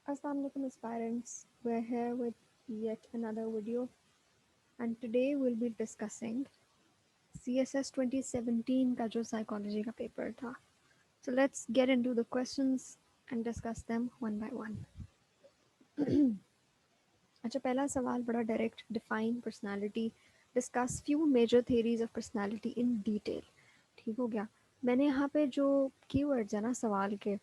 Assalamualaikum aspirants, we're here with yet another video and today we'll be discussing CSS 2017 का जो psychology का paper था. So let's get into the questions and discuss them one by one. अच्छा पहला सवाल बड़ा direct, define personality, discuss few major theories of personality in detail. ठीक हो गया. मैंने यहाँ पे जो keywords है ना सवाल के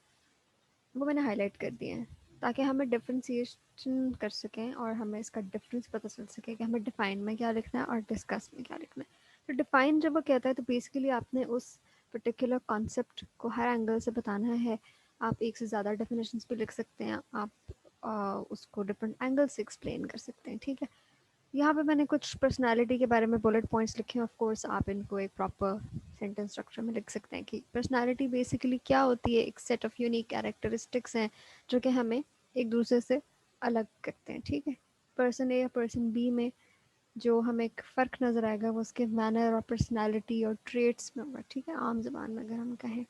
वो मैंने हाईलाइट कर दिए हैं ताकि हमें डिफ्रेंशिएशन कर सकें और हमें इसका डिफरेंस पता चल सके कि हमें डिफाइन में क्या लिखना है और डिस्कस में क्या लिखना है. तो डिफाइन जब वो कहता है तो बेसिकली आपने उस पर्टिकुलर कॉन्सेप्ट को हर एंगल से बताना है. आप एक से ज़्यादा डेफिनेशंस भी लिख सकते हैं. आप उसको डिफरेंट एंगल से एक्सप्लेन कर सकते हैं. ठीक है. यहाँ पे मैंने कुछ पर्सनालिटी के बारे में बुलेट पॉइंट्स लिखे हैं. ऑफ कोर्स आप इनको एक प्रॉपर सेंटेंस स्ट्रक्चर में लिख सकते हैं कि पर्सनालिटी बेसिकली क्या होती है. एक सेट ऑफ यूनिक कैरेक्टरिस्टिक्स हैं जो कि हमें एक दूसरे से अलग करते हैं. ठीक है. पर्सन ए या पर्सन बी में जो हमें एक फ़र्क नज़र आएगा वो उसके मैनर और पर्सनालिटी और ट्रेट्स में होगा. ठीक है. आम जबान में अगर हम कहें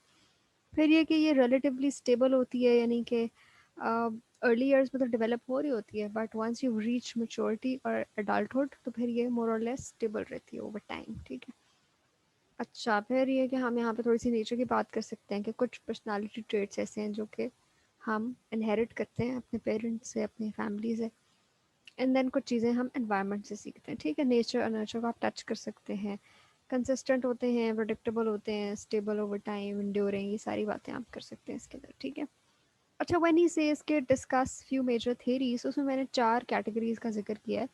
फिर ये कि ये रिलेटिवली स्टेबल होती है यानी कि अर्ली ईयर्स में तो डेवलप हो रही होती है but once you reach maturity और एडल्टहुड तो फिर ये मोर और लेस स्टेबल रहती है ओवर टाइम. ठीक है. अच्छा फिर ये कि हम यहाँ पे थोड़ी सी नेचर की बात कर सकते हैं कि कुछ पर्सनालिटी ट्रेट्स ऐसे हैं जो कि हम इनहेरिट करते हैं अपने पेरेंट्स से अपनी फैमिली से एंड देन कुछ चीज़ें हम एनवायरनमेंट से सीखते हैं. ठीक है. नेचर और नर्चर को आप टच कर सकते हैं. कंसिस्टेंट होते हैं, प्रोडिक्टेबल होते हैं, स्टेबल ओवर टाइम, इंड्योरिंग, ये सारी बातें आप कर सकते हैं इसके अंदर. ठीक है. अच्छा व्हेन ही सेज के डिस्कस फ्यू मेजर थेरीज उसमें मैंने 4 कैटेगरीज का जिक्र किया है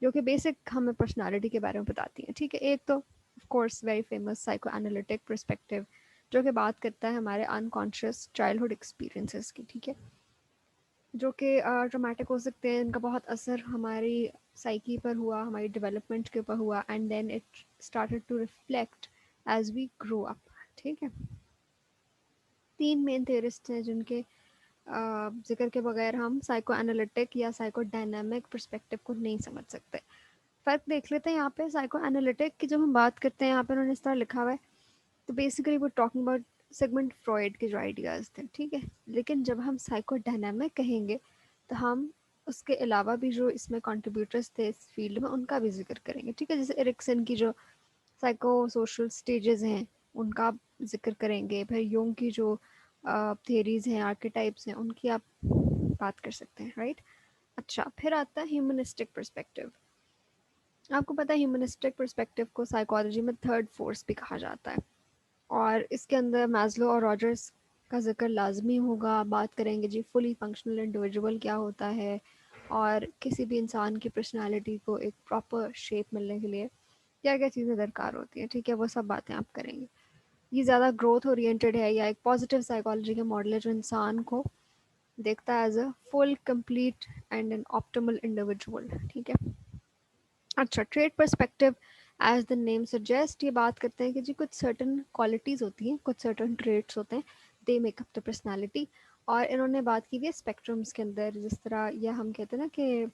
जो कि बेसिक हमें पर्सनालिटी के बारे में बताती हैं. ठीक है. एक तो of course very famous psycho analytic perspective जो कि बात करता है हमारे अनकॉन्शियस चाइल्डहुड एक्सपीरियंसेस की. ठीक है. जो कि ट्रॉमेटिक हो सकते हैं. इनका बहुत असर हमारी साइकी पर हुआ, हमारी डेवलपमेंट के ऊपर हुआ and then it started to reflect as we grow up. ठीक है. 3 मेन थेरिस्ट हैं जिनके जिक्र के बगैर हम साइको एनालिटिक या साइको डायनामिक पर्सपेक्टिव को नहीं समझ सकते. फ़र्क देख लेते हैं यहाँ पे. साइको एनालिटिक की जब हम बात करते हैं यहाँ पे उन्होंने इस तरह लिखा हुआ है तो बेसिकली वो टॉकिंग अबाउट सेगमेंट फ्रॉइड के जो आइडियाज़ थे. ठीक है. लेकिन जब हम साइको डायनामिक कहेंगे तो हम उसके अलावा भी जो इसमें कंट्रीब्यूटर्स थे इस फील्ड में उनका भी जिक्र करेंगे. ठीक है. जैसे एरिक्सन की जो साइको सोशल स्टेजेस हैं उनका आप जिक्र करेंगे. फिर यूंग की जो थियरीज हैं आर्केटाइप्स हैं उनकी आप बात कर सकते हैं. राइट. अच्छा फिर आता है ह्यूमनिस्टिक पर्सपेक्टिव. आपको पता है ह्यूमनिस्टिक पर्सपेक्टिव को साइकोलॉजी में थर्ड फोर्स भी कहा जाता है और इसके अंदर मैस्लो और रॉजर्स का जिक्र लाजमी होगा. बात करेंगे जी फुली फंक्शनल इंडिविजुअल क्या होता है और किसी भी इंसान की पर्सनालिटी को एक प्रॉपर शेप मिलने के लिए क्या क्या चीज़ें दरकार होती हैं. ठीक है. वो सब बातें आप करेंगे. ये ज़्यादा ग्रोथ ओरिएंटेड है या एक पॉजिटिव साइकोलॉजी का मॉडल है जो इंसान को देखता है as a full complete and an optimal individual. ठीक है. अच्छा trait perspective as the name suggest ये बात करते हैं कि जी कुछ सर्टन क्वालिटीज़ होती हैं, कुछ सर्टन ट्रेड्स होते हैं, they make up the personality. और इन्होंने बात की हुई है स्पेक्ट्रम्स के अंदर. जिस तरह यह हम कहते हैं ना कि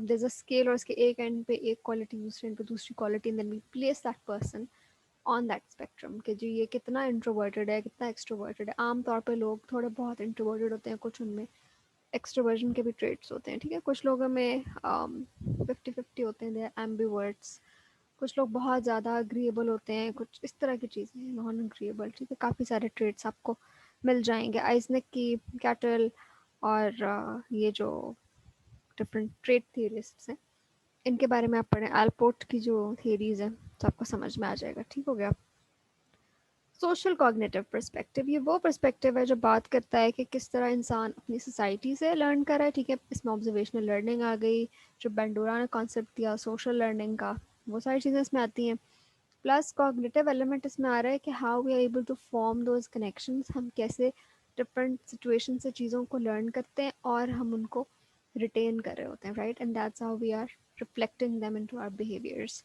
there's a स्केल और इसके एक एंड पे एक क्वालिटी दूसरे एंड पे दूसरी quality and then we place that person on that spectrum कि जी ये कितना इंट्रोवर्टेड है कितना एक्सट्रोवर्टेड है. आमतौर पे लोग थोड़े बहुत इंट्रोवर्टेड होते हैं, कुछ उनमें एक्सट्रोवर्जन के भी ट्रेट्स होते हैं. ठीक है. कुछ लोगों में 50-50 होते हैं, दे आर एम्बिवर्ट्स. कुछ लोग बहुत ज़्यादा अग्रीएबल होते हैं, कुछ इस तरह की चीज़ें हैं नॉन अग्रीएबल. ठीक है. काफ़ी सारे ट्रेट्स आपको मिल जाएंगे. आइजनेक की कैटल और ये जो डिफरेंट ट्रेड थियरिस्ट्स हैं इनके बारे में आप पढ़ें. एल्पोर्ट की जो थियरीज हैं तो आपको समझ में आ जाएगा. ठीक हो गया. सोशल कॉग्निटिव पर्सपेक्टिव ये वो पर्सपेक्टिव है जो बात करता है कि किस तरह इंसान अपनी सोसाइटी से लर्न कर रहा है. ठीक है. इसमें ऑब्जर्वेशनल लर्निंग आ गई, जो बेंडोरा ने कॉन्सेप्ट दिया सोशल लर्निंग का, वो सारी चीज़ें इसमें आती हैं. प्लस कॉग्निटिव एलिमेंट इसमें आ रहा है कि how we are able to form those connections. हम कैसे डिफरेंट सिचुएशन से चीज़ों को लर्न करते हैं और हम उनको रिटेन कर रहे होते हैं. Right. And that's how we are reflecting them into our behaviours.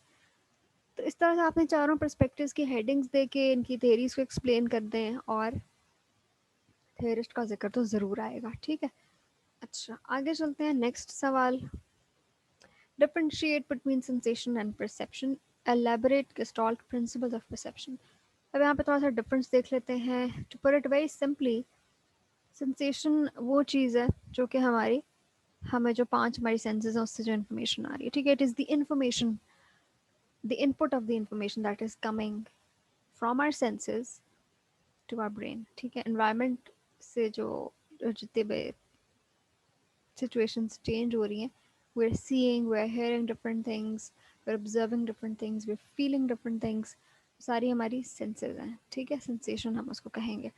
तो इस तरह से आपने चारों पर्सपेक्टिव्स की हेडिंग्स दे के इनकी थेरीज को एक्सप्लेन कर दें और थेरिस्ट का जिक्र तो ज़रूर आएगा. ठीक है. अच्छा आगे चलते हैं. नेक्स्ट सवाल. Differentiate between sensation and perception, elaborate gestalt principles of perception. अब यहाँ पे थोड़ा सा डिफरेंस देख लेते हैं. To put it very simply, sensation वो चीज़ है जो कि हमारी हमें जो पांच हमारी सेंसेस हैं उससे जो इन्फॉर्मेशन आ रही है, ठीक है। It is the information, the input of the information that is coming from our senses to our brain, ठीक है। एनवायरनमेंट से जो जितने भी situations change हो रही हैं, we're seeing, we're hearing different things, we're observing different things, we're feeling different things, सारी हमारी सेंसेस हैं, ठीक है। सेंसेशन हम उसको कहेंगे।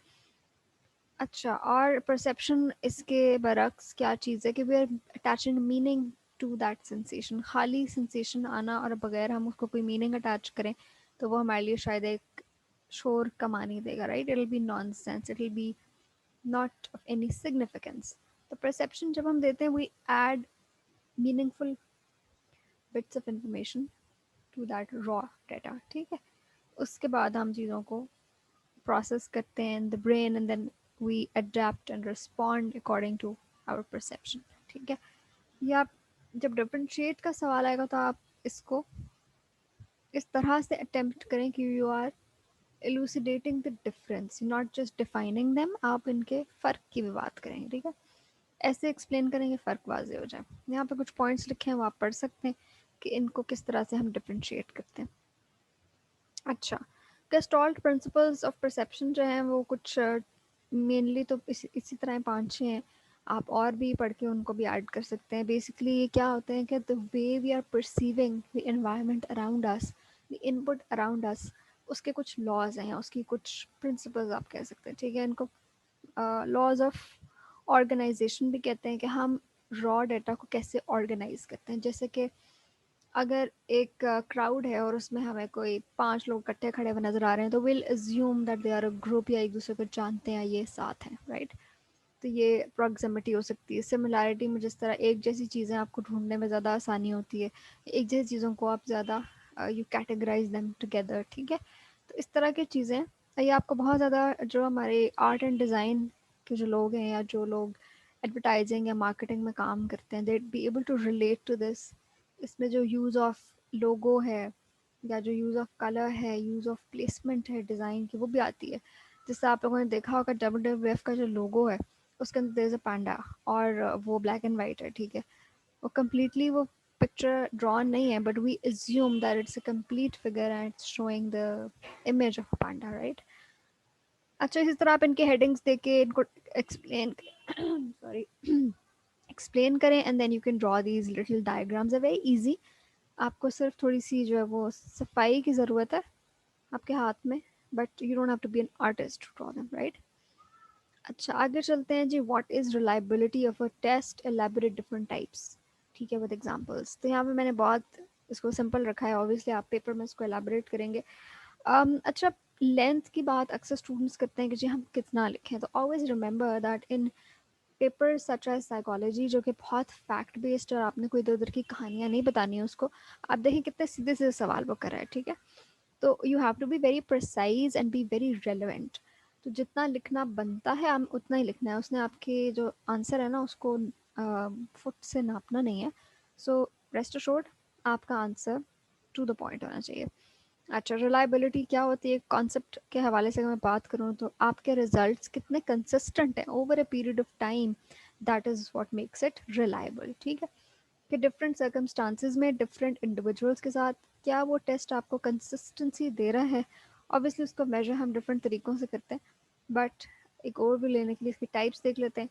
अच्छा, और परसेप्शन इसके बरक्स क्या चीज़ है कि we are attaching meaning to that sensation. खाली सेंसेशन आना और बगैर हम उसको कोई मीनिंग अटैच करें तो वो हमारे लिए शायद एक शोर कमा नहीं देगा, right. It will be non sense, it will be not of any significance. तो परसेप्शन जब हम देते हैं we add meaningful bits of information to that raw data, ठीक है। उसके बाद हम चीज़ों को प्रोसेस करते हैं in the brain and then we adapt and respond according to our perception, ठीक है। या जब डिफरेंशिएट का सवाल आएगा तो आप इसको इस तरह से अटेम्प्ट करें कि you are elucidating the difference, not just defining them, आप इनके फ़र्क की भी बात करेंगे, ठीक है। ऐसे एक्सप्लेन करेंगे फ़र्क वाजे हो जाए। यहाँ पे कुछ पॉइंट्स लिखे हैं वो आप पढ़ सकते हैं कि इनको किस तरह से हम डिफ्रेंशिएट करते हैं। अच्छा, गेस्टॉल्ट प्रिंसिपल्स ऑफ परसेप्शन जो हैं वो कुछ मेनली तो इसी तरह पाँच छः हैं। आप और भी पढ़ के उनको भी ऐड कर सकते हैं। बेसिकली ये क्या होते हैं कि the way we are perceiving the environment around us, the input around us, उसके कुछ लॉज हैं, उसकी कुछ प्रिंसिपल्स आप कह सकते हैं, ठीक है। इनको लॉज ऑफ ऑर्गेनाइजेशन भी कहते हैं कि हम रॉ डाटा को कैसे ऑर्गेनाइज करते हैं। जैसे कि अगर एक क्राउड है और उसमें हमें कोई पांच लोग इकट्ठे खड़े हुए नजर आ रहे हैं तो will assume that they are a group, या एक दूसरे को जानते हैं, ये साथ हैं, राइट। तो ये प्रॉक्सिमिटी हो सकती है। सिमिलैरिटी में जिस तरह एक जैसी चीज़ें आपको ढूंढने में ज़्यादा आसानी होती है, एक जैसी चीज़ों को आप ज़्यादा यू कैटेगराइज देम टुगेदर, ठीक है। तो इस तरह की चीज़ें ये आपको बहुत ज़्यादा जो हमारे आर्ट एंड डिज़ाइन के जो लोग हैं या जो लोग एडवर्टाइजिंग या मार्केटिंग में काम करते हैं, they be able to relate to this. इसमें जो यूज़ ऑफ लोगो है या जो यूज़ ऑफ कलर है, यूज़ ऑफ प्लेसमेंट है डिज़ाइन की, वो भी आती है। जिससे आप लोगों ने देखा होगा WWF का जो लोगो है उसके अंदर देयर इज अ पांडा, और वो ब्लैक एंड वाइट है, ठीक है। वो कम्प्लीटली वो पिक्चर ड्रॉन नहीं है, but we assume that it's a complete figure and it's showing the image of panda, right. अच्छा, इसी तरह आप इनके हेडिंग्स दे के इनको एक्सप्लेन सॉरी एक्सप्लेन करें and then you can draw these little diagrams, are very easy. आपको सिर्फ थोड़ी सी जो है वो सफाई की ज़रूरत है आपके हाथ में, but you don't have to be an artist to draw them, right. अच्छा, आगे चलते हैं जी। What is reliability of a test, elaborate different types, ठीक है, विद एग्जांपल्स। तो यहाँ पे मैंने बहुत इसको सिंपल रखा है, ऑब्वियसली आप पेपर में इसको एलैबोरेट करेंगे। अच्छा, लेंथ की बात अक्सर स्टूडेंट्स करते हैं कि जी हम कितना लिखें, तो always remember that in paper such as psychology जो कि बहुत फैक्ट बेस्ड और आपने कोई इधर उधर की कहानियाँ नहीं बतानी है उसको, आप देखें कितने सीधे सीधे सवाल वो कर रहा है, ठीक है। तो you have to be very precise and be very relevant. तो जितना लिखना बनता है हम उतना ही लिखना है। उसने आपके जो आंसर है ना उसको फुट से नापना नहीं है। सो रेस्ट अश्योर्ड आपका आंसर टू द पॉइंट होना चाहिए। अच्छा, रिलायबिलिटी क्या होती है कॉन्सेप्ट के हवाले से अगर मैं बात करूँ तो आपके रिजल्ट्स कितने कंसिस्टेंट हैं over a period of time, that is what makes it reliable, ठीक है। कि डिफरेंट सर्कमस्टांसिस में डिफरेंट इंडिविजुअल्स के साथ क्या वो टेस्ट आपको कंसिस्टेंसी दे रहा है। ऑब्वियसली उसको मेजर हम डिफरेंट तरीक़ों से करते हैं, बट एक ओवरव्यू लेने के लिए इसकी टाइप्स देख लेते हैं।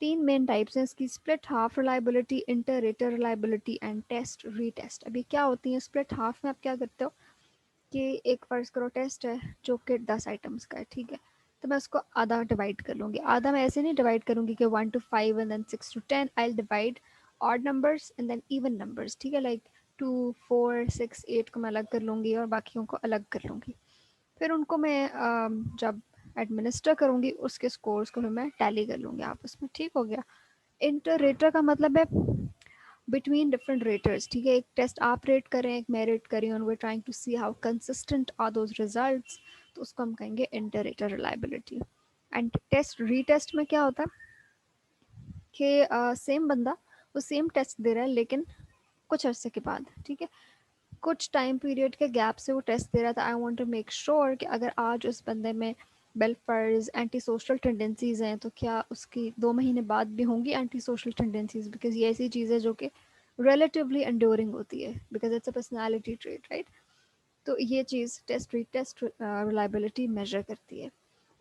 तीन मेन टाइप्स हैं इसकी: split half reliability, inter rater reliability and test retest. अभी क्या होती है स्प्लिट हाफ में? आप क्या करते हो कि एक फ़र्ज़ करो टेस्ट है जो कि 10 आइटम्स का है, ठीक है। तो मैं उसको आधा डिवाइड कर लूँगी। आधा मैं ऐसे नहीं डिवाइड करूँगी कि 1 to 5 and then 6 to 10। I will divide odd numbers and then even numbers, ठीक है। लाइक 2, 4, 6, 8 को मैं अलग कर लूँगी और बाकियों को अलग कर लूँगी। फिर उनको मैं जब एडमिनिस्टर करूँगी उसके स्कोर्स को फिर मैं टैली कर लूँगी आपस में, ठीक हो गया। इंटर रेटर का मतलब है बिटवीन डिफरेंट रेटर्स, ठीक है। एक टेस्ट आप रेट करें, एक मैं रेट करी, और वे trying to see how consistent are those results, तो उसको हम कहेंगे inter rater reliability. And test retest में क्या होता है कि सेम बंदा वो सेम टेस्ट दे रहा है लेकिन कुछ अरसे के बाद, ठीक है, कुछ टाइम पीरियड के गैप से वो टेस्ट दे रहा था। I want to make sure कि अगर आज उस बंदे में बेलफर्स एंटी सोशल टेंडेंसीज हैं, तो क्या उसकी 2 महीने बाद भी होंगी एंटी सोशल टेंडेंसीज? बिकॉज ये ऐसी चीज़ है जो कि रिलेटिवली एंड्योरिंग होती है, because it's a personality trait, right? तो ये चीज़ टेस्ट रिलायबिलिटी मेजर करती है।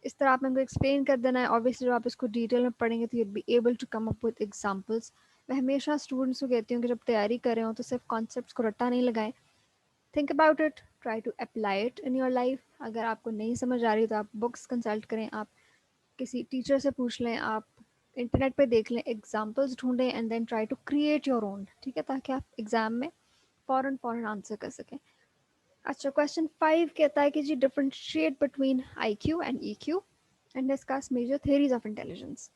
इस तरह आपने उनको एक्सप्लेन कर देना है। ऑब्वियसली जब आप इसको डिटेल में पढ़ेंगे तो you'd be able to come up with examples. मैं हमेशा स्टूडेंट्स को कहती हूँ कि जब तैयारी कर रहे हो तो सिर्फ कॉन्सेप्ट्स को रट्टा नहीं लगाएं, think about it, try to apply it in your life. अगर आपको नहीं समझ आ रही तो आप बुक्स कंसल्ट करें, आप किसी टीचर से पूछ लें, आप इंटरनेट पे देख लें, एग्जाम्पल्स ढूंढें and then try to create your own, ठीक है, ताकि आप एग्जाम में फ़ौरन फ़ौरन आंसर कर सकें। अच्छा, क्वेश्चन 5 कहता है कि जी differentiate between I Q and E Q and discuss major theories of intelligence.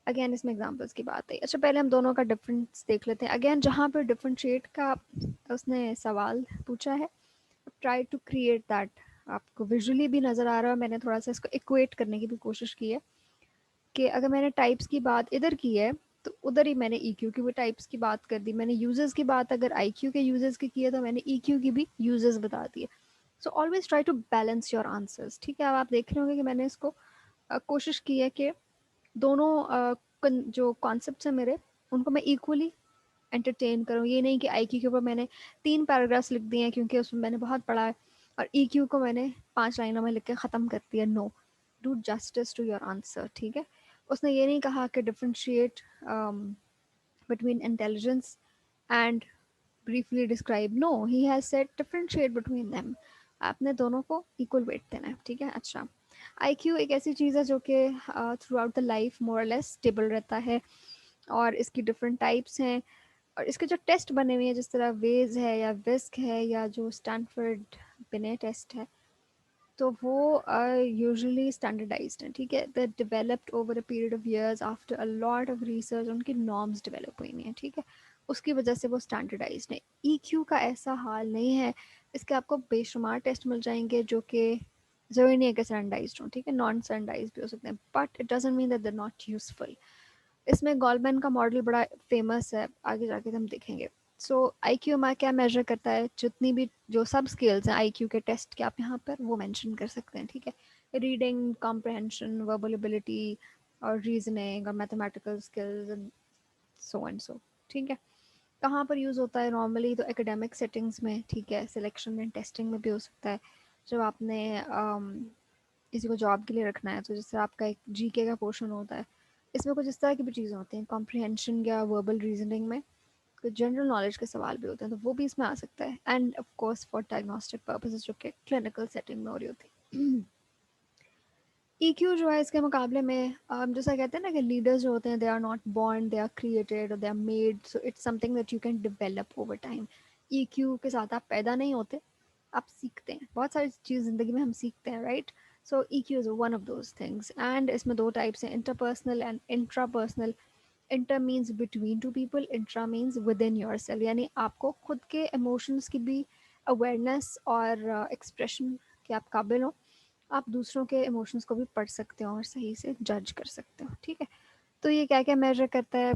Again इसमें एग्जांपल्स की बात है। अच्छा, पहले हम दोनों का डिफरेंस देख लेते हैं। अगेन जहाँ पर डिफरेंशिएट का उसने सवाल पूछा है, ट्राई टू क्रिएट दैट। आपको विजुअली भी नज़र आ रहा है, मैंने थोड़ा सा इसको इक्वेट करने की भी कोशिश की है कि अगर मैंने टाइप्स की बात इधर की है तो उधर ही मैंने ई क्यू की भी टाइप्स की बात कर दी। मैंने यूजर्स की बात अगर आई क्यू के यूजर्स की है तो मैंने ई क्यू की भी यूजर्स बता दिए। So always try to balance your answers, ठीक है? अब आप देख रहे होंगे कि मैंने इसको कोशिश की है कि दोनों जो कॉन्सेप्ट हैं मेरे, उनको मैं इक्वली एंटरटेन करूँ। ये नहीं कि आई क्यू के ऊपर मैंने 3 पैराग्राफ्स लिख दिए हैं क्योंकि उसमें मैंने बहुत पढ़ा है, और ई क्यू को मैंने 5 लाइनों में लिख के ख़त्म कर दिया। No, do justice to your answer, ठीक है? उसने ये नहीं कहा कि differentiate between intelligence and briefly describe. No, he has said differentiate between them. आपने दोनों को इक्वल वेट देना है, ठीक है? अच्छा, आई क्यू एक ऐसी चीज़ है जो कि through out the life more और लेस स्टेबल रहता है, और इसकी डिफरेंट टाइप्स हैं, और इसके जो टेस्ट बने हुए हैं जिस तरह वेज है या विस्क है या जो स्टैनफोर्ड बिने टेस्ट है, तो वो यूजुअली स्टैंडर्डाइज्ड हैं, ठीक है? The developed over a period of years after a lot of research, उनकी नॉर्म्स डेवलप हुई हैं, ठीक है? उसकी वजह से वो स्टैंडर्डाइज्ड हैं। ई क्यू का ऐसा हाल नहीं है। इसके आपको बेशुमार टेस्ट मिल जाएंगे जो कि ज़रूरी नहीं है कि स्टैंडर्डाइज्ड हों, ठीक है? नॉन स्टैंडर्डाइज्ड भी हो सकते हैं, but it doesn't mean that they not useful. इसमें गॉलमैन का मॉडल बड़ा फेमस है, आगे जाके हम देखेंगे। सो आई क्यू हमारा क्या मेजर करता है? जितनी भी जो सब स्किल्स हैं आई क्यू के टेस्ट के, आप यहाँ पर वो मेंशन कर सकते हैं, ठीक है? रीडिंग कॉम्प्रहेंशन, वर्बल एबिलिटी और रीजनिंग और mathematical skills and so and so, ठीक है? कहाँ पर यूज़ होता है नॉर्मली? तो एकेडमिक सेटिंग्स में, ठीक है? सिलेक्शन एंड टेस्टिंग में भी हो सकता है। जब आपने किसी को जॉब के लिए रखना है तो जैसे आपका एक जीके का पोर्शन होता है, इसमें कुछ इस तरह की भी चीज़ें होती हैं कॉम्प्रिहेंशन या वर्बल रीजनिंग में, कुछ जनरल नॉलेज के सवाल भी होते हैं, तो वो भी इसमें आ सकता है। End of course for diagnostic purposes जो कि क्लिनिकल सेटिंग में हो रही होती है। ईक्यू जो है इसके मुकाबले में जैसा कहते हैं ना कि लीडर्स जो होते हैं they are not born, they are created और they are made, so it's something that you can develop over time. EQ के साथ आप पैदा नहीं होते, आप सीखते हैं। बहुत सारी चीज़ ज़िंदगी में हम सीखते हैं, right? So EQ is one of those things. And इसमें 2 टाइप्स हैं, interpersonal and intrapersonal. Inter means between two people, intra means with in your self, यानी आपको खुद के इमोशंस की भी अवेयरनेस और एक्सप्रेशन के आप काबिल हो। आप दूसरों के इमोशंस को भी पढ़ सकते हो और सही से जज कर सकते हो, ठीक है? तो ये क्या क्या मेजर करता है?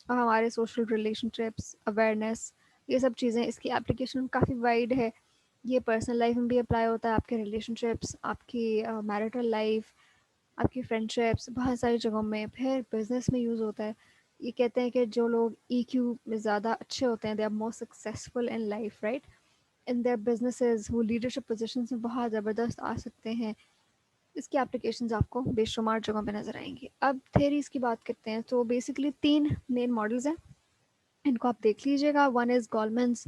हमारे सोशल रिलेशनशिप्स, अवेयरनेस, ये सब चीज़ें, इसकी एप्लीकेशन काफ़ी वाइड है। ये पर्सनल लाइफ में भी अप्लाई होता है, आपके रिलेशनशिप्स, आपकी मैरिटल लाइफ, आपकी फ्रेंडशिप्स, बहुत सारी जगहों में। फिर बिजनेस में यूज़ होता है। ये कहते हैं कि जो लोग ईक्यू में ज़्यादा अच्छे होते हैं they are more successful in life, right? In their businesses वो लीडरशिप पोजीशंस में बहुत ज़बरदस्त आ सकते हैं। इसकी एप्लीकेशंस आपको बेशुमार जगहों पे नज़र आएंगी। अब थेरीज की बात करते हैं, तो बेसिकली 3 मेन मॉडल्स हैं, इनको आप देख लीजिएगा। वन इज़ गॉलमैन्स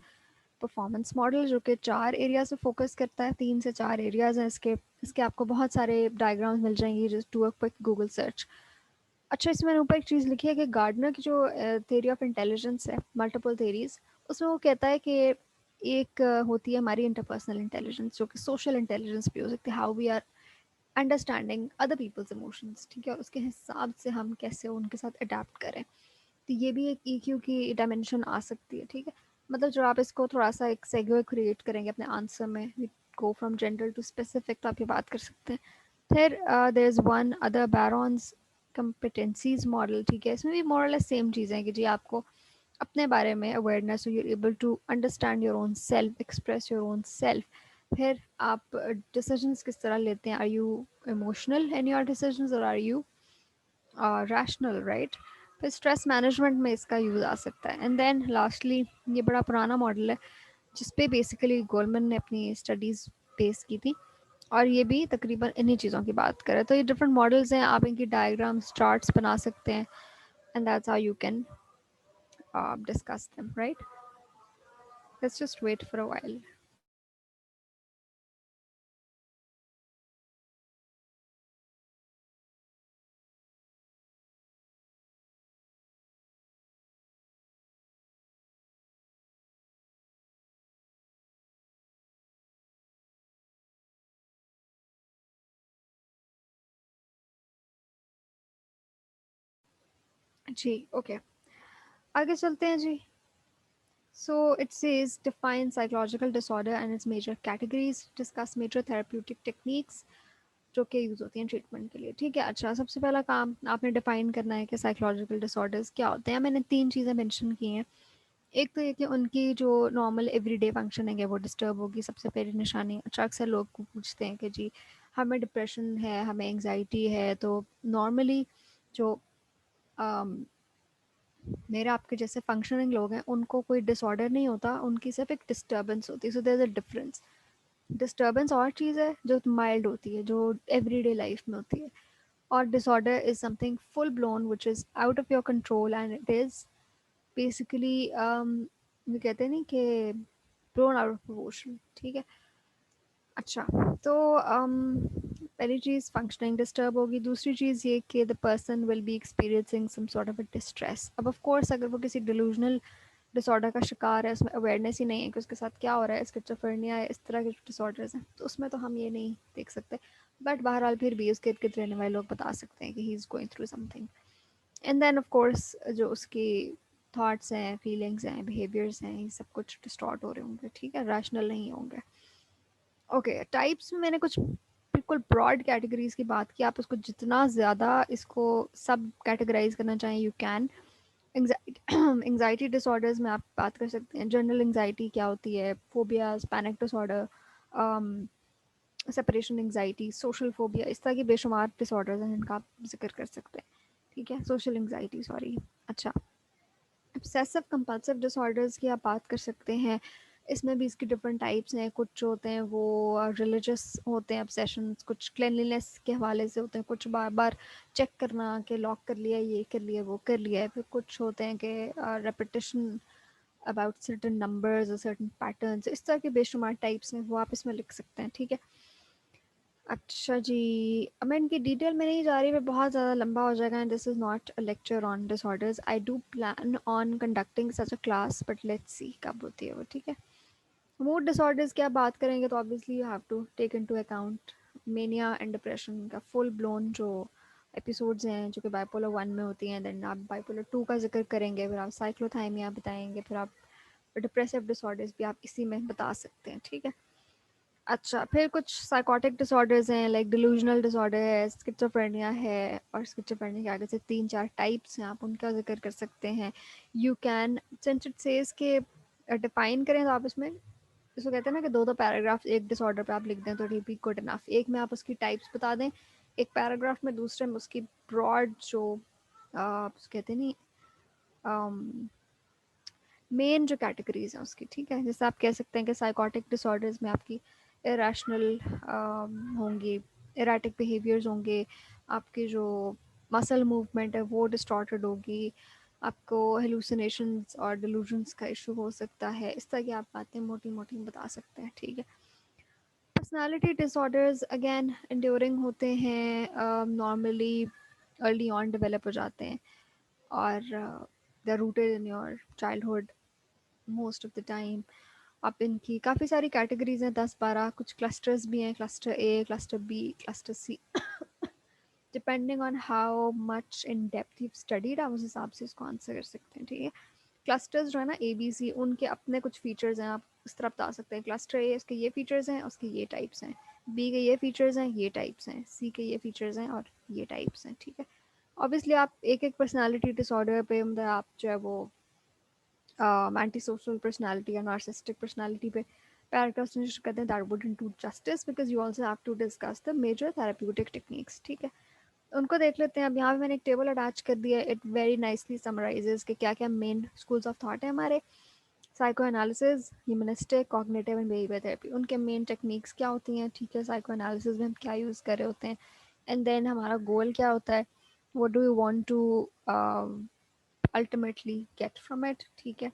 परफॉर्मेंस मॉडल जो कि 4 एरियाज पे फोकस करता है, 3 से 4 एरियाज हैं इसके। इसके आपको बहुत सारे डायग्राम्स मिल जाएंगी, just do a quick Google search. अच्छा, इसमें मैंने ऊपर एक चीज़ लिखी है कि गार्डनर की जो थेरी ऑफ इंटेलिजेंस है, मल्टीपल थेरीज, उसमें वो कहता है कि एक होती है हमारी इंटरपर्सनल इंटेलिजेंस जो कि सोशल इंटेलिजेंस भी हो सकती है, how we are understanding other people's emotions, ठीक है? उसके हिसाब से हम कैसे उनके साथ अडेप्ट करें, तो ये भी एक ईक्यू की डायमेंशन आ सकती है, ठीक है? मतलब जब आप इसको थोड़ा सा एक सेगवे क्रिएट करेंगे अपने आंसर में, go from general to specific, तो आप ये बात कर सकते हैं। फिर there is one other Baron's competencies model, ठीक है? इसमें भी मोरलेस सेम चीज़ें हैं कि जी आपको अपने बारे में अवेयरनेस हो, you able to understand your own self, express your own self. फिर आप डिसीजंस किस तरह लेते हैं, are you emotional in your decisions और आर यू रैशनल, राइट? फिर स्ट्रेस मैनेजमेंट में इसका यूज़ आ सकता है। एंड देन लास्टली, ये बड़ा पुराना मॉडल है जिस पे बेसिकली गोलमन ने अपनी स्टडीज़ बेस की थी, और ये भी तकरीबन इन्हीं चीज़ों की बात करें। तो ये डिफरेंट मॉडल्स हैं, आप इनकी डायग्राम्स चार्ट्स बना सकते हैं, and that's how you can discuss them, right? Let's just wait for a while. जी, ओके, आगे चलते हैं जी। So it says define psychological disorder and its major categories, discuss major therapeutic techniques जो कि use होती हैं ट्रीटमेंट के लिए। ठीक है, अच्छा, सबसे पहला काम आपने डिफाइन करना है कि साइकोलॉजिकल डिसऑर्डर्स क्या होते हैं। मैंने तीन चीज़ें मेंशन की हैं। एक तो ये कि उनकी जो नॉर्मल एवरीडे फंक्शनिंग है वो डिस्टर्ब होगी, सबसे पहली निशानी। अच्छा, अक्सर लोग को पूछते हैं कि जी हमें डिप्रेशन है, हमें एंग्जाइटी है, तो नॉर्मली जो मेरे आपके जैसे फंक्शनिंग लोग हैं उनको कोई डिसऑर्डर नहीं होता, उनकी सिर्फ एक डिस्टर्बेंस होती है। So there is a difference. Disturbance और चीज़ है जो माइल्ड होती है, जो एवरीडे लाइफ में होती है, और disorder is something full blown which is out of your control, and it is basically ये कहते हैं नहीं कि ब्लोन आउट ऑफ प्रोपोर्शन। ठीक है, अच्छा, तो पहली चीज़ फंक्शनिंग डिस्टर्ब होगी, दूसरी चीज़ ये कि the person will be experiencing some sort of a distress. अब ऑफ कोर्स अगर वो किसी डिलूजनल डिसऑर्डर का शिकार है, उसमें अवेयरनेस ही नहीं है कि उसके साथ क्या हो रहा है, स्किज़ोफ्रेनिया है, इस तरह के डिसऑर्डर्स हैं, तो उसमें तो हम ये नहीं देख सकते। बट बहरहाल फिर भी उसके इर्द गिर्द रहने वाले लोग बता सकते हैं कि he is going through something. And then of course जो उसकी थॉट्स हैं, फीलिंग्स हैं, बिहेवियर्स हैं, ये सब कुछ डिस्टॉर्ट हो रहे होंगे। ठीक है, रैशनल नहीं होंगे। ओके, टाइप्स में मैंने कुछ बिल्कुल ब्रॉड कैटेगरीज की बात की, आप उसको जितना ज़्यादा इसको सब कैटेगराइज करना चाहें यू कैन। एंग्जाइटी डिसऑर्डर्स में आप बात कर सकते हैं, जनरल एंग्जाइटी क्या होती है, phobias, panic disorder, separation anxiety, social phobia, इस तरह की बेशुमार डिसऑर्डर्स हैं जिनका आप जिक्र कर सकते हैं। ठीक है, सोशल एंग्जाइटी, सॉरी। अच्छा, ऑब्सेसिव कंपल्सिव डिसऑर्डर्स की आप बात कर सकते हैं, इसमें भी इसकी डिफरेंट टाइप्स हैं। कुछ जो होते हैं वो रिलीजियस होते हैं ऑब्सेशंस, कुछ क्लेanलीनेस के हवाले से होते हैं, कुछ बार बार चेक करना कि लॉक कर लिया, ये कर लिया, वो कर लिया है। फिर कुछ होते हैं कि रेपिटेशन अबाउट सर्टन नंबर्स और सर्टन पैटर्न्स, इस तरह के बेशुमार टाइप्स हैं, वो आप इसमें लिख सकते हैं। ठीक है, अच्छा जी, अब मैं इनकी डिटेल में नहीं जा रही, मैं बहुत ज़्यादा लंबा हो जाएगा, and this is not a lecture on disorders. I do plan on conducting such a class, but let's see कब होती है वो। ठीक है, मूड डिसऑर्डर्स की आप बात करेंगे तो obviously you have to take into account mania and depression का फुल ब्लोन जो एपिसोड्स हैं जो कि बाइपोलर 1 में होती हैं। देन आप बाइपोलर 2 का जिक्र करेंगे, फिर आप साइक्लोथाइमिया बताएंगे, फिर आप डिप्रेसिव डिसऑर्डर्स भी आप इसी में बता सकते हैं। ठीक है, अच्छा, फिर कुछ साइकोटिक डिसऑर्डर्स हैं, लाइक डिलूजनल डिसऑर्डर है, स्किज़ोफ्रेनिया है, और स्किज़ोफ्रेनिया के आगे से 3-4 टाइप्स हैं, आप उनका ज़िक्र कर सकते हैं। You can, since it says के डिफाइन करें तो आप इसमें, इसको कहते हैं ना कि 2-2 पैराग्राफ एक डिसऑर्डर पे आप लिख दें तो it will be good enough. एक में आप उसकी टाइप्स बता दें, एक पैराग्राफ में, दूसरे में उसकी ब्रॉड जो आप कहते हैं नहीं मेन जो कैटेगरीज हैं उसकी। ठीक है, जैसे आप कह सकते हैं कि साइकोटिक डिसऑर्डर्स में आपकी इरेशनल होंगी, इरेटिक बिहेवियर्स होंगे, आपकी जो मसल मूवमेंट है वो डिस्टॉर्टेड होगी, आपको हेलुसिनेशंस और डिलूजन्स का इशू हो सकता है, इस तरह की आप बातें मोटी मोटी बता सकते हैं। ठीक है, पर्सनालिटी डिसऑर्डर्स अगेन इंड्योरिंग होते हैं, नॉर्मली अर्ली ऑन डेवलप हो जाते हैं, और they rooted in your childhood most of the time. आप इनकी काफ़ी सारी कैटेगरीज हैं, 10-12, कुछ क्लस्टर्स भी हैं, cluster A, cluster B, cluster C, depending on how much in depth you studied, आप उस हिसाब से इसको आंसर कर सकते हैं। ठीक है, क्लस्टर्स जो है ना ए बी सी, उनके अपने कुछ फीचर्स हैं, आप इस तरह बता सकते हैं, क्लस्टर ए उसके ये फीचर्स हैं, उसके ये टाइप्स हैं, बी के ये फीचर्स हैं, ये टाइप्स हैं, सी के ये फीचर्स हैं और ये टाइप्स हैं। ठीक है, ऑब्वियसली आप एक एक पर्सनालिटी डिसऑर्डर पे मतलब आप जो है वो एंटी सोशल पर्सनालिटी या नार्सिसिस्टिक पर्सनालिटी पे पैराग्राफ्स में कहते हैं that wouldn't do justice because you also have to discuss the major therapeutic techniques, ठीक है। उनको देख लेते हैं। अब यहाँ पे मैंने एक टेबल अटैच कर दिया है। इट वेरी नाइसली समराइजेस कि क्या क्या मेन स्कूल्स ऑफ थॉट है हमारे। Psycho analysis, humanistic, cognitive and behaviour therapy, उनके मेन टेक्निक्स क्या होती हैं, ठीक है। साइको एनालिसिस में हम क्या यूज़ कर रहे होते हैं, एंड देन हमारा गोल क्या होता है, what do you want to ultimately get from it, ठीक है।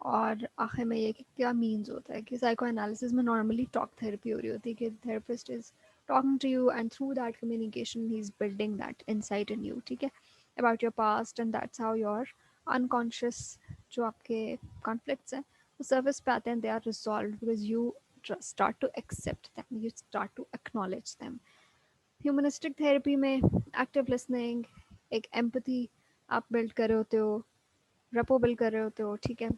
और आखिर में ये कि क्या मीन्स होता है कि साइको एनालिसिस में नॉर्मली टॉक थेरेपी हो रही होती है कि therapist is talking to you and through that communication ही is building that insight in you, ठीक है, about your past, and that's how your unconscious जो आपके कॉन्फ्लिक्ट्स हैं वो सर्विस पे आते हैं, they are resolve because you start to accept them, you start to acknowledge them. Humanistic therapy में एक्टिव लिसनिंग, एक एम्पथी आप बिल्ड कर रहे होते हो, रेपो बिल्ड कर रहे होते हो, ठीक है।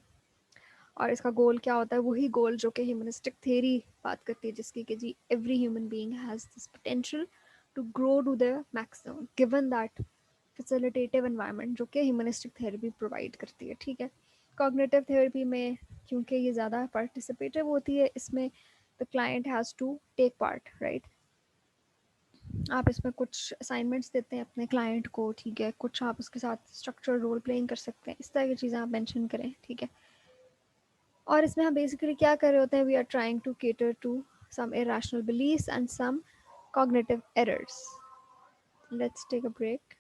और इसका गोल क्या होता है, वही गोल जो कि ह्यूमनिस्टिक थेरी बात करती है, जिसकी कि जी every human being has this potential to grow to the maximum given that facilitative environment जो कि ह्यूमनिस्टिक थेरेपी प्रोवाइड करती है, ठीक है। कॉग्निटिव थेरेपी में क्योंकि ये ज़्यादा पार्टिसिपेटिव होती है, इसमें the client has to take part, right. आप इसमें कुछ असाइनमेंट्स देते हैं अपने क्लाइंट को, ठीक है, कुछ आप उसके साथ स्ट्रक्चर रोल प्लेइंग कर सकते हैं, इस तरह की चीज़ें आप मेंशन करें, ठीक है। और इसमें हम बेसिकली क्या कर रहे होते हैं, we are trying to cater to some irrational beliefs and some cognitive errors. Let's take a break.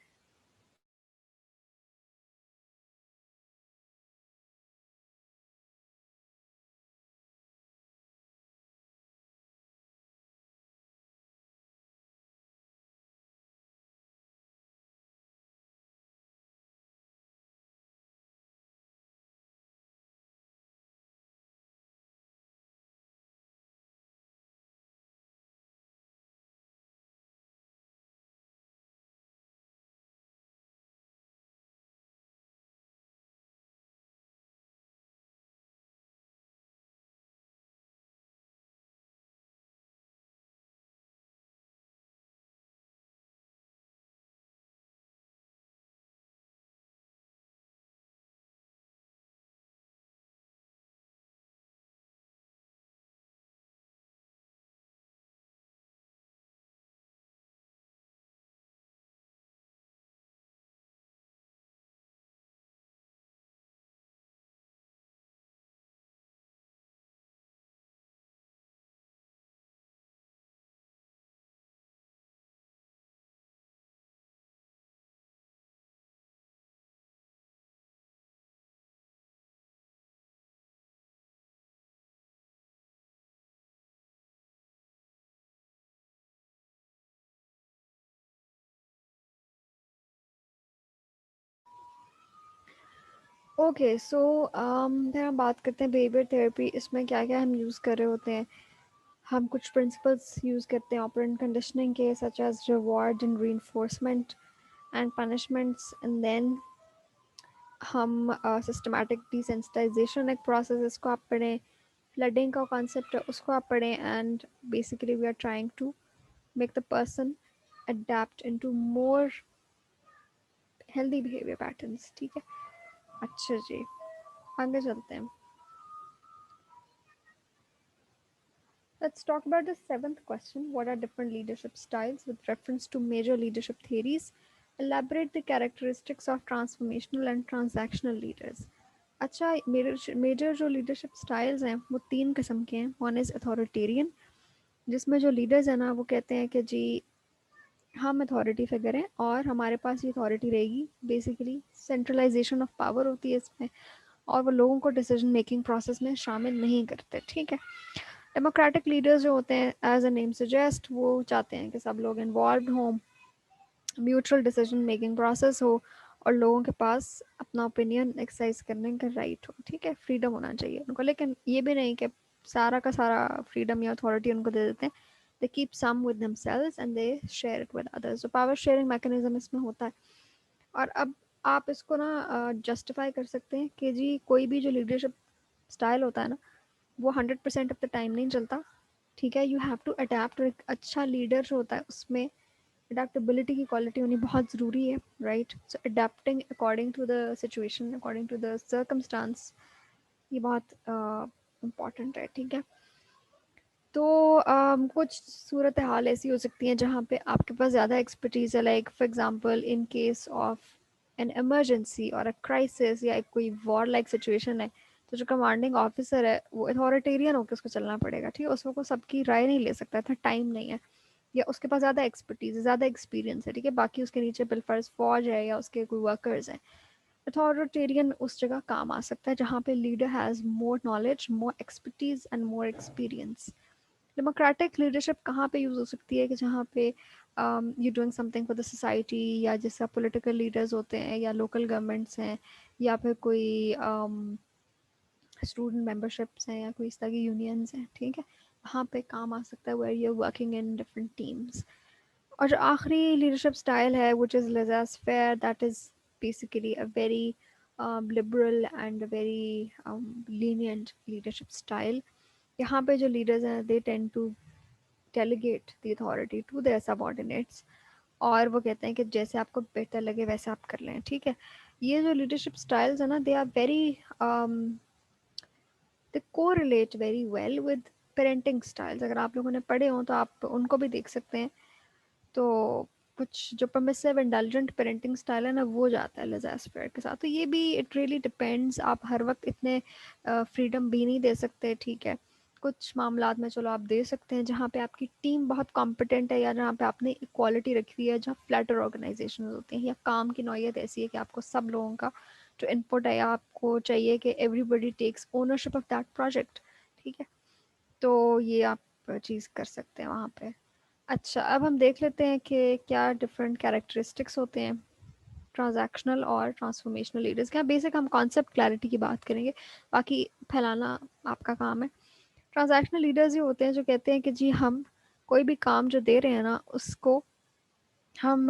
Okay so फिर हम बात करते हैं बिहेवियर थेरेपी। इसमें क्या क्या हम यूज़ कर रहे होते हैं, हम कुछ प्रिंसिपल्स यूज़ करते हैं ऑपरेंट कंडीशनिंग के, such as reward and reinforcement and punishments, and then हम सिस्टमैटिक डिसेंसिटाइजेशन एक प्रोसेस, इसको आप पढ़ें। फ्लडिंग का कॉन्सेप्ट है, उसको आप पढ़ें। And basically we are trying to make the person adapt into more healthy behaviour patterns, ठीक है। अच्छा जी, आगे चलते हैं। Let's talk about the seventh question. What are different leadership styles with reference to major leadership theories? Elaborate the characteristics of transformational and transactional leaders. अच्छा, major जो leadership styles हैं वो तीन किस्म के हैं। वन इज़ अथॉरिटेरियन, जिसमें जो लीडर्स हैं ना वो कहते हैं कि जी हम अथॉरिटी फिगर हैं और हमारे पास ये अथॉरिटी रहेगी। बेसिकली सेंट्रलाइजेशन ऑफ पावर होती है इसमें, और वो लोगों को डिसीजन मेकिंग प्रोसेस में शामिल नहीं करते, ठीक है। डेमोक्रेटिक लीडर्स जो होते हैं, एज अ नेम सजेस्ट, वो चाहते हैं कि सब लोग इन्वॉल्व हों, म्यूचुअल डिसीजन मेकिंग प्रोसेस हो, और लोगों के पास अपना ओपिनियन एक्सरसाइज करने का राइट हो, ठीक है। फ्रीडम होना चाहिए उनको, लेकिन ये भी नहीं कि सारा का सारा फ्रीडम या अथॉरिटी उनको दे देते हैं। They keep some with themselves and they share it with others. जो पावर शेयरिंग मैकेनिज्म इसमें होता है। और अब आप इसको ना जस्टिफाई कर सकते हैं कि जी कोई भी जो लीडरशिप स्टाइल होता है ना वो 100% ऑफ द टाइम नहीं चलता, ठीक है। You have to adapt. एक अच्छा लीडर जो होता है उसमें अडेप्टेबिलिटी की क्वालिटी होनी बहुत ज़रूरी है, right. So adapting according to the situation, according to the circumstance, ये बहुत इम्पॉर्टेंट है, ठीक है। तो कुछ सूरत हाल ऐसी हो सकती हैं जहाँ पे आपके पास ज़्यादा एक्सपर्टीज़ है, like for example in case of an emergency और अ क्राइसिस या एक कोई वॉर लाइक सिचुएशन है, तो जो कमांडिंग ऑफिसर है वो अथॉरिटेरियन होकर उसको चलना पड़ेगा, ठीक है, उसको को सबकी राय नहीं ले सकता, इतना टाइम नहीं है, या उसके पास ज़्यादा एक्सपर्टीज़ है, ज़्यादा एक्सपीरियंस है, ठीक है, बाकी उसके नीचे बिलफर्ज फौज है या उसके कोई वर्कर्स हैं। अथॉरिटेरियन उस जगह काम आ सकता है जहाँ पे leader has more knowledge, more expertise and more experience. Democratic leadership कहाँ पे यूज़ हो सकती है कि जहाँ पे you doing something for the society, या जैसे पॉलिटिकल लीडर्स होते हैं या लोकल गवर्नमेंट्स हैं, या फिर कोई स्टूडेंट मेंबरशिप्स हैं या कोई इस तरह की यूनियंस हैं, ठीक है, वहाँ पे काम आ सकता है where you working in different teams. और जो आखिरी लीडरशिप स्टाइल है which is laissez faire, that is basically a very liberal and very lenient leadership style। यहाँ पे जो लीडर्स हैं they tend to delegate the authority to their subordinates, और वो कहते हैं कि जैसे आपको बेहतर लगे वैसे आप कर लें, ठीक है। ये जो लीडरशिप स्टाइल्स है ना, they are very they correlate very well with parenting styles. अगर आप लोगों ने पढ़े हों तो आप उनको भी देख सकते हैं। तो कुछ जो परमिसिव इंटेलिजेंट पेरेंटिंग स्टाइल है ना, वो जाता है लेज़र के साथ। तो ये भी इट रियली डिपेंड्स, आप हर वक्त इतने फ्रीडम भी नहीं दे सकते, ठीक है। कुछ मामलात में चलो आप दे सकते हैं जहाँ पे आपकी टीम बहुत कॉम्पिटेंट है, या जहाँ पे आपने इक्वालिटी रखी हुई है, जहाँ फ्लैटर ऑर्गेनाइजेशन होते हैं, या काम की नौयत ऐसी है कि आपको सब लोगों का जो इनपुट है, या आपको चाहिए कि everybody takes ownership of that project, ठीक है। तो ये आप चीज़ कर सकते हैं वहाँ पे। अच्छा, अब हम देख लेते हैं कि क्या डिफरेंट कैरेक्टरिस्टिक्स होते हैं ट्रांजैक्शनल और ट्रांसफॉर्मेशनल लीडर्स के। बेसिक हम कॉन्सेप्ट क्लैरिटी की बात करेंगे, बाकी फैलाना आपका काम है। ट्रांजैक्शनल लीडर्स ये होते हैं जो कहते हैं कि जी हम कोई भी काम जो दे रहे हैं ना, उसको हम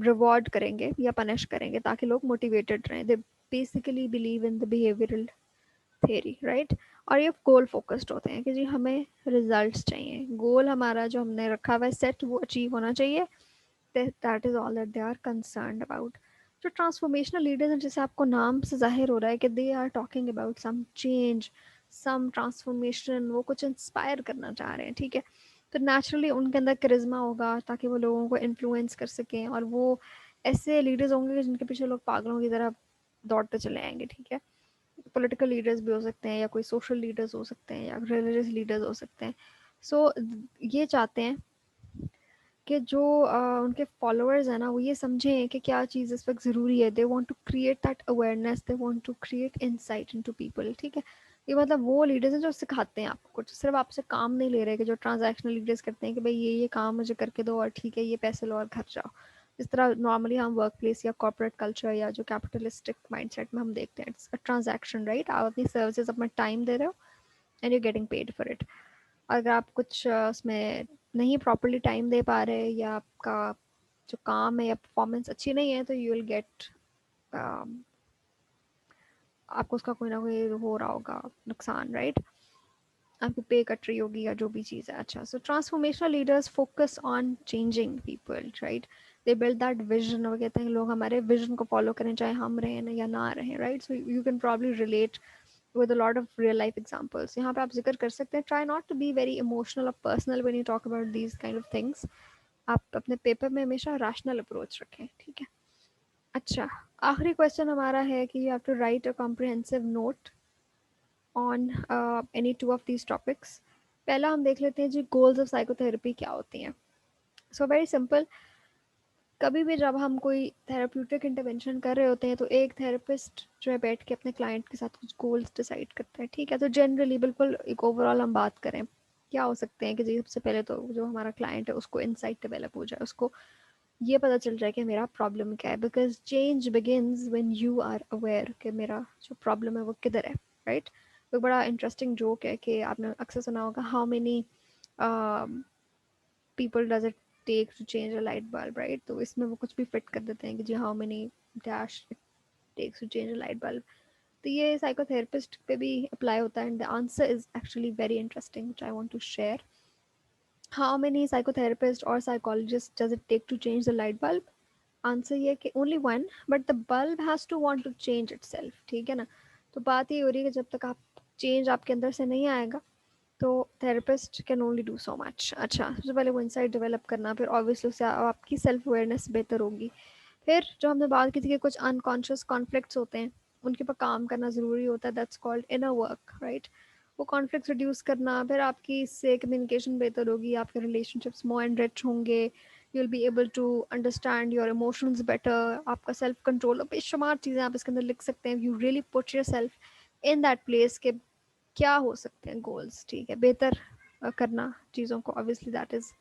रिवॉर्ड करेंगे या पनिश करेंगे ताकि लोग मोटिवेटेड रहें। They basically believe in the behavioural theory, right. और ये गोल फोकस्ड होते हैं कि जी हमें रिजल्ट्स चाहिए, गोल हमारा जो हमने रखा हुआ है सेट वो अचीव होना चाहिए। That is all that they are concerned about. जो ट्रांसफॉर्मेशनल लीडर्स हैं, जैसे आपको नाम से जाहिर हो रहा है कि they are talking about some change, some transformation, वो कुछ इंस्पायर करना चाह रहे हैं, ठीक है। तो नेचुरली उनके अंदर करिश्मा होगा ताकि वो लोगों को इन्फ्लुएंस कर सकें, और वो ऐसे लीडर्स होंगे जिनके पीछे लोग पागलों की तरह दौड़ते चले आएंगे, ठीक है। पॉलिटिकल लीडर्स भी हो सकते हैं, या कोई सोशल लीडर्स हो सकते हैं, या रिलीजियस लीडर्स हो सकते हैं। सो ये चाहते हैं कि जो उनके फॉलोअर्स हैं ना, वो ये समझें कि क्या चीज़ इस वक्त ज़रूरी है। They want to create that awareness, they want to create insight into people, ठीक है। ये मतलब वो लीडर्स हैं जो सिखाते हैं आपको कुछ, सिर्फ आपसे काम नहीं ले रहे, कि जो ट्रांजैक्शनल लीडर्स करते हैं कि भाई ये काम मुझे करके दो और ठीक है, ये पैसे लो और घर जाओ। जिस तरह नॉर्मली हम वर्क प्लेस या कॉर्पोरेट कल्चर या जो कैपिटलिस्टिक माइंडसेट में हम देखते हैं, इट्स अ ट्रांजैक्शन, राइट। आप अपनी सर्विसेज, अपना टाइम दे रहे हो and you getting paid for it. अगर आप कुछ उसमें नहीं प्रॉपरली टाइम दे पा रहे, या आपका जो काम है या परफॉर्मेंस अच्छी नहीं है, तो यू विल गेट आपको उसका कोई ना कोई हो रहा होगा नुकसान, राइट। आपकी पे कट रही होगी या जो भी चीज़ है। अच्छा, so transformational leaders focus on changing people, right. They build that vision, वो कहते हैं लोग हमारे विजन को फॉलो करें चाहे हम रहें या ना रहें, right. So you can probably relate with a lot of real life examples। यहाँ पे आप जिक्र कर सकते हैं, try not to be very emotional or personal when you talk about these kind of things। आप अपने पेपर में हमेशा rational approach रखें, ठीक है। अच्छा, आखिरी क्वेश्चन हमारा है कि you have to write a comprehensive note on any two of these topics। पहला हम देख लेते हैं जी, goals of psychotherapy क्या होती हैं। So very simple, कभी भी जब हम कोई थेरेप्यूटिक इंटरवेंशन कर रहे होते हैं, तो एक थेरेपिस्ट जो है बैठ के अपने क्लाइंट के साथ कुछ गोल्स डिसाइड करता है, ठीक है। तो जनरली बिल्कुल एक ओवरऑल हम बात करें, क्या हो सकते हैं कि जी सबसे पहले तो जो हमारा क्लाइंट है उसको इंसाइट डेवलप हो जाए, उसको ये पता चल जाए कि मेरा प्रॉब्लम क्या है, because change begins when you are aware कि मेरा जो प्रॉब्लम है वो किधर है, राइट। तो बड़ा इंटरेस्टिंग जोक है कि आपने अक्सर सुना होगा, how many people does it take to change a light bulb, right। तो इसमें वो कुछ भी फिट कर देते हैं कि जी how many dash it takes to change a light bulb. तो ये साइकोथेरेपिस्ट पे भी अप्लाई होता है, and the answer is actually very interesting which I want to share. How many psychotherapist और psychologist does it take to change the light bulb? Answer ये कि only one, but the bulb has to want to change itself, ठीक है ना। तो बात ये हो रही है कि जब तक आप चेंज आपके अंदर से नहीं आएगा, तो therapist can only do so much. अच्छा, सबसे पहले वो इंसाइट डेवलप करना, फिर ऑब्वियसली उससे आपकी सेल्फ अवेयरनेस बेहतर होगी। फिर जो हमने बात की थी कि कुछ अनकॉन्शियस कॉन्फ्लिक्ट्स होते हैं, उनके ऊपर काम करना ज़रूरी होता है, that's called inner work, right. वो कॉन्फ्लिक्ट्स रिड्यूस करना, फिर आपकी इससे कम्युनिकेशन बेहतर होगी, आपके रिलेशनशिप्स मोर एनरिच होंगे, you will be able to understand your emotions better, आपका सेल्फ कंट्रोल, बेशुमार चीज़ें आप इसके अंदर लिख सकते हैं। You really put yourself in that place के क्या हो सकते हैं गोल्स, ठीक है, बेहतर करना चीज़ों को, obviously that is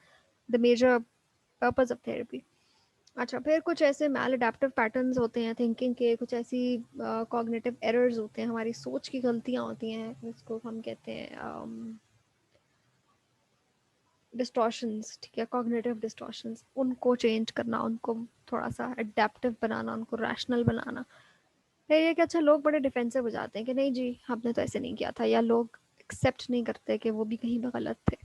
the major purpose of therapy. अच्छा, फिर कुछ ऐसे मैल अडेप्टिव पैटर्न्स होते हैं थिंकिंग के, कुछ ऐसी कॉग्निटिव एरर्स होते हैं, हमारी सोच की गलतियाँ होती हैं, जिसको हम कहते हैं डिस्टॉर्शंस, ठीक है, कॉग्निटिव डिस्टॉर्शंस, उनको चेंज करना, उनको थोड़ा सा अडेप्टिव बनाना, उनको रैशनल बनाना। फिर ये कि अच्छा, लोग बड़े डिफेंसिव हो जाते हैं कि नहीं जी हमने तो ऐसे नहीं किया था, या लोग एक्सेप्ट नहीं करते कि वो भी कहीं पर गलत थे।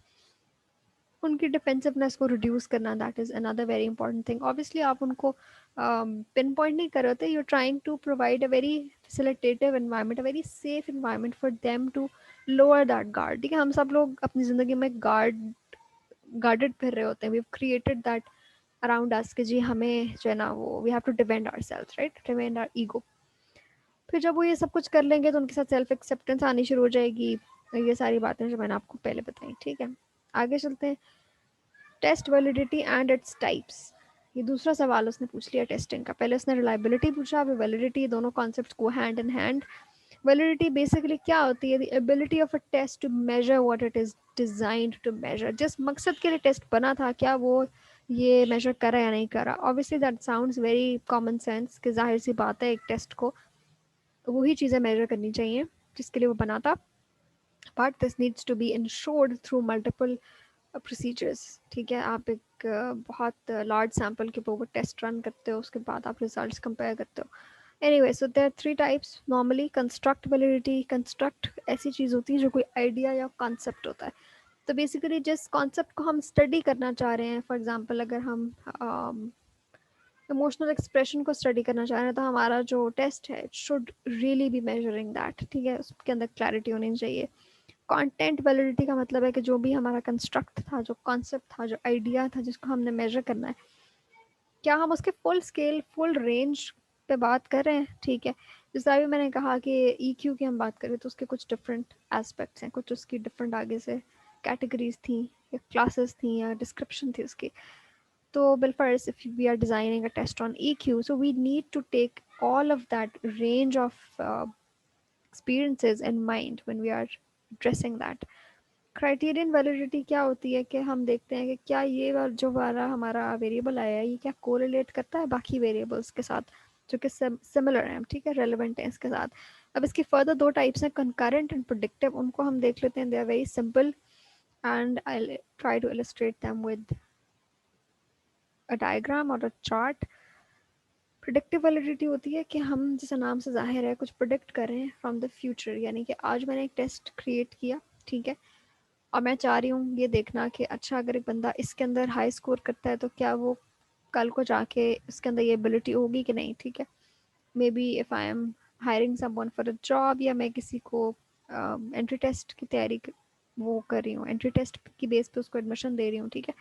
उनकी डिफेंसिवनेस को रिड्यूस करना, that is another very important thing. Obviously आप उनको पिन पॉइंट नहीं कर रहे होते, you trying to provide a very facilitative environment, a very safe environment for them to lower that guard, ठीक है। हम सब लोग अपनी ज़िंदगी में गार्डेड फिर रहे होते हैं, we created that around us कि जी हमें जो है ना वो we have to defend ourself, right, defend our ego. फिर जब वो ये सब कुछ कर लेंगे तो उनके साथ सेल्फ एक्सेप्टेंस आनी शुरू हो जाएगी। ये सारी बातें जो मैंने आपको पहले बताई, ठीक है। आगे चलते हैं, test validity and its types. ये दूसरा सवाल उसने पूछ लिया टेस्टिंग का। पहले उसने रिलायबिलिटी पूछा, अभी वैलिडिटी। दोनों कॉन्सेप्ट्स को hand in hand. Validity basically क्या होती है? The ability of a test to measure what it is designed to measure. जिस मकसद के लिए टेस्ट बना था, क्या वो ये मेजर करा या नहीं करा। Obviously that sounds very common sense कि जाहिर सी बात है एक टेस्ट को वही चीज़ें मेजर करनी चाहिए जिसके लिए वो बना था, but this needs to be ensured through multiple procedures, ठीक है। आप एक बहुत लार्ज सैम्पल के ऊपर वो टेस्ट रन करते हो, उसके बाद आप रिजल्ट्स कंपेयर करते हो। Anyway, so there are three types normally. Construct validity, construct ऐसी चीज़ होती है जो कोई आइडिया या कॉन्सेप्ट होता है। तो बेसिकली जिस कॉन्सेप्ट को हम स्टडी करना चाह रहे हैं, फॉर एग्जांपल अगर हम इमोशनल एक्सप्रेशन को स्टडी करना चाह रहे हैं, तो हमारा जो टेस्ट है it should really be measuring that, ठीक है, उसके अंदर क्लैरिटी होनी चाहिए। कंटेंट वैलिडिटी का मतलब है कि जो भी हमारा कंस्ट्रक्ट था, जो कॉन्सेप्ट था, जो आइडिया था जिसको हमने मेजर करना है, क्या हम उसके फुल स्केल फुल रेंज पे बात कर रहे हैं, ठीक है। जैसा अभी मैंने कहा कि EQ की हम बात करें तो उसके कुछ डिफरेंट एस्पेक्ट्स हैं, कुछ उसकी डिफरेंट आगे से कैटेगरीज थी या क्लासेस थी या डिस्क्रिप्शन थी उसकी। तो Belfast, if we are designing a test on EQ, so we need to take all of that range of experiences in mind when we are addressing that. Criterion validity क्या होती है कि हम देखते हैं कि क्या ये जो वाला हमारा वेरिएबल आया है ये क्या कोरिलेट करता है बाकी वेरिएबल्स के साथ जो कि सिमिलर हैं, ठीक है, रेलेवेंट हैं इसके साथ। अब इसकी फर्दर दो टाइप्स हैं, कंकरेंट एंड प्रेडिक्टिव। उनको हम देख लेते हैं, they are very simple and I try to illustrate them with a diagram और अ चार्ट। प्रिडिक्टिव वैलिडिटी होती है कि हम, जैसा नाम से जाहिर है, कुछ प्रिडिक्ट कर रहे हैं फ्रॉम द फ्यूचर, यानी कि आज मैंने एक टेस्ट क्रिएट किया, ठीक है, और मैं चाह रही हूँ ये देखना कि अच्छा अगर एक बंदा इसके अंदर हाई स्कोर करता है तो क्या वो कल को जाके उसके अंदर ये एबिलिटी होगी कि नहीं, ठीक है। May be if I am hiring someone for a job, या मैं किसी को एंट्री टेस्ट की तैयारी वो कर रही हूँ, एंट्री टेस्ट की बेस पे उसको एडमिशन दे रही हूँ, ठीक है।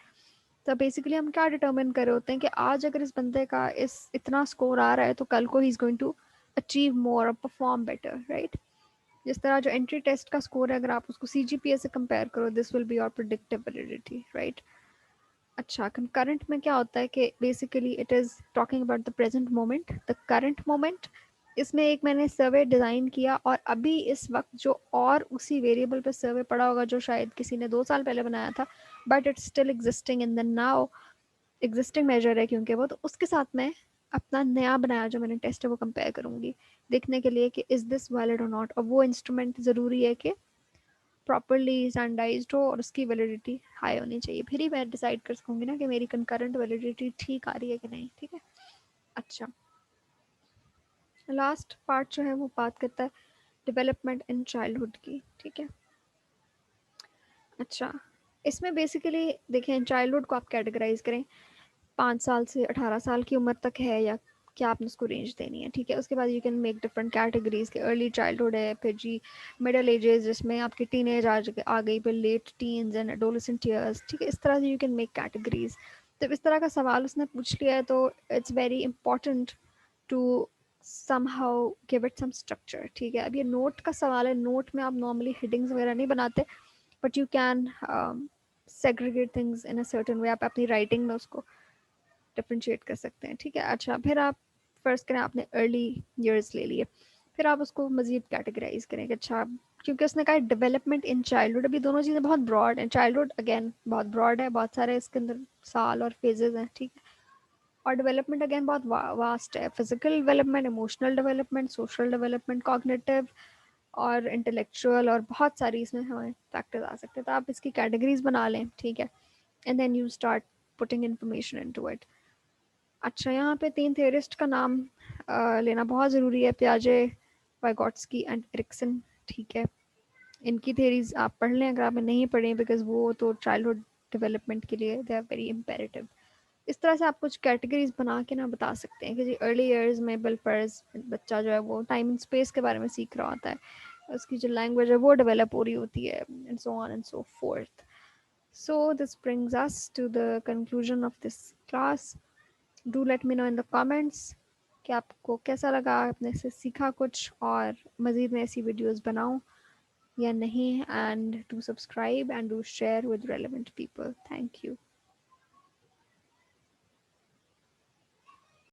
तो बेसिकली हम क्या डिटर्मिन कर रहे होते हैं कि आज अगर इस बंदे का इस इतना स्कोर आ रहा है तो कल को he is going to achieve more और परफॉर्म बेटर, राइट। जिस तरह जो एंट्री टेस्ट का स्कोर है अगर आप उसको CGPA से कंपेयर करो, this will be your predictive validity, right. अच्छा, कंकरेंट में क्या होता है कि basically it is talking about the present moment, the current moment. इसमें एक मैंने सर्वे डिज़ाइन किया और अभी इस वक्त जो और उसी वेरिएबल पे सर्वे पड़ा होगा जो शायद किसी ने 2 साल पहले बनाया था, but it's still existing in the now, existing measure है क्योंकि वो, तो उसके साथ मैं अपना नया बनाया जो मैंने टेस्ट है वो कंपेयर करूँगी देखने के लिए कि इज़ दिस वैलिड और नॉट। और वो इंस्ट्रूमेंट ज़रूरी है कि प्रॉपरली स्टैंडर्डाइज्ड हो और उसकी वैलिडिटी हाई होनी चाहिए, फिर ही मैं डिसाइड कर सकूँगी ना कि मेरी कंकरेंट वैलिडिटी ठीक आ रही है कि नहीं, ठीक है। अच्छा, लास्ट पार्ट जो है वो बात करता है डेवलपमेंट इन चाइल्डहुड की, ठीक है। अच्छा, इसमें बेसिकली देखें चाइल्डहुड को आप कैटेगराइज करें 5 साल से 18 साल की उम्र तक है या क्या आपने उसको रेंज देनी है, ठीक है। उसके बाद you can make different categories के अर्ली चाइल्डहुड है, फिर जी मिडिल एजेस जिसमें आपकी टीन एज आ गई, फिर late teens and adolescent years, ठीक है। इस तरह से यू कैन मेक कैटेगरीज। जब इस तरह का सवाल उसने पूछ लिया है तो it's very important to somehow give it some structure, ठीक है। अब ये नोट का सवाल है, नोट में आप नॉर्मली हेडिंग्स वगैरह नहीं बनाते, but you can segregate things in a certain way. आप अपनी राइटिंग में उसको डिफ्रेंशिएट कर सकते हैं, ठीक है। अच्छा, फिर आप फर्स्ट करें, आपने अर्ली ईयर्स ले लिए, फिर आप उसको मजीद कैटेगराइज करें कि अच्छा, क्योंकि उसने कहा डेवलपमेंट इन चाइल्डहुड, अभी दोनों चीज़ें बहुत ब्रॉड हैं। चाइल्डहुड अगेन बहुत ब्रॉड है, बहुत सारे इसके अंदर साल और फेजेस हैं, ठीक है। और डेवलपमेंट अगेन बहुत वास्ट है, physical development, emotional development, social development, cognitive और इंटेलेक्चुअल, और बहुत सारी इसमें हमें फैक्टर्स आ सकते हैं। तो आप इसकी कैटेगरीज बना लें, ठीक है, and then you start putting information into it. अच्छा, यहाँ पे 3 थेरिस्ट का नाम लेना बहुत ज़रूरी है, प्याजे, वाइगॉट्स्की एंड एरिक्सन, ठीक है। इनकी थेरीज आप पढ़ लें अगर आपने नहीं पढ़ी, बिकॉज वो तो चाइल्डहुड डेवलपमेंट के लिए दे आर वेरी इम्पेरेटिव। इस तरह से आप कुछ कैटेगरीज बना के ना बता सकते हैं कि जी अर्ली ईयर्स में बिलपर्स बच्चा जो है वो टाइम एंड स्पेस के बारे में सीख रहा होता है, उसकी जो लैंग्वेज है वो डेवलप हो रही होती है, and so on and so forth. So this brings us to the conclusion of this class. Do let me know in the comments कि आपको कैसा लगा, आपने इससे सीखा कुछ, और मज़ीद में ऐसी वीडियोस बनाऊं या नहीं। And do subscribe and do share with relevant people. Thank you.